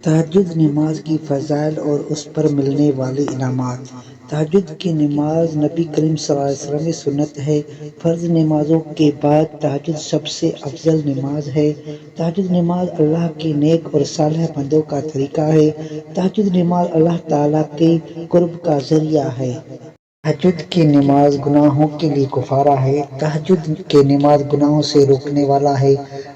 تہجد نماز کی فضائل اور اس پر ملنے والے انعامات۔ تہجد کی نماز نبی کریم صلی اللہ علیہ وسلم کی سنت ہے۔ فرض نمازوں کے بعد تہجد سب سے افضل نماز ہے۔ تہجد نماز اللہ کے نیک اور صالح بندوں کا طریقہ ہے۔ تہجد نماز اللہ تعالیٰ کے قرب کا ذریعہ ہے۔ تہجد کی نماز گناہوں کے لیے کفارہ ہے۔ تہجد کی نماز گناہوں سے روکنے والا ہے۔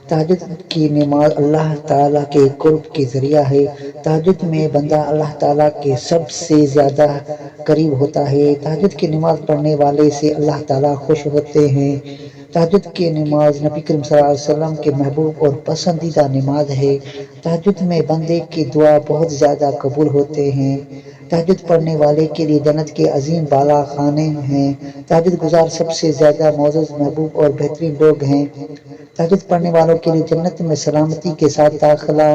تہجد کی نماز اللہ تعالیٰ کے قرب کے ذریعہ ہے۔ تہجد میں بندہ اللہ تعالیٰ کے سب سے زیادہ قریب ہوتا ہے۔ تہجد کی نماز پڑھنے والے سے اللہ تعالیٰ خوش ہوتے ہیں۔ تہجد کی نماز نبی کریم صلی اللہ علیہ وسلم کے محبوب اور پسندیدہ نماز ہے۔ تہجد میں بندے کی دعا بہت زیادہ قبول ہوتے ہیں۔ تہجد پڑھنے والے کے لیے جنت کے عظیم بالا خانے ہیں۔ تہجد گزار سب سے زیادہ معزز، محبوب اور بہترین لوگ ہیں۔ تہجد پڑھنے والوں کے لیے جنت میں سلامتی کے ساتھ داخلہ۔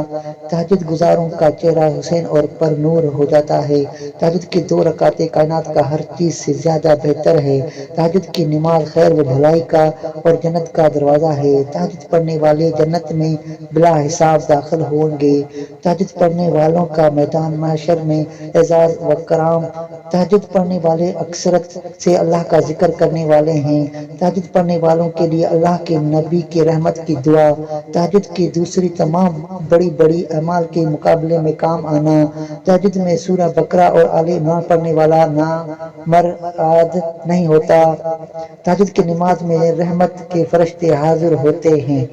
تہجد گزاروں کا چہرہ حسین اور پر نور ہو جاتا ہے۔ تہجد کی 2 رکعتیں کائنات کا ہر چیز سے زیادہ بہتر ہے۔ تہجد کی نماز خیر و بھلائی کا اور جنت کا دروازہ ہے۔ تہجد پڑھنے والے جنت میں بلا حساب داخل ہوں گے۔ تہجد پڑھنے والوں کا میدان محشر میں اعزاز و کرام۔ تہجد پڑھنے والے اکثرت سے اللہ کا ذکر کرنے والے ہیں۔ تہجد پڑھنے والوں کے لیے اللہ کے نبی کی رحمت کی دعا۔ تہجد کی دوسری تمام بڑی بڑی اعمال کے مقابلے میں کام آنا۔ تہجد میں سورہ بقرہ اور آل عمران پڑھنے والا نامراد نہیں ہوتا۔ تہجد کی نماز میں رحمت کے فرشتے حاضر ہوتے ہیں۔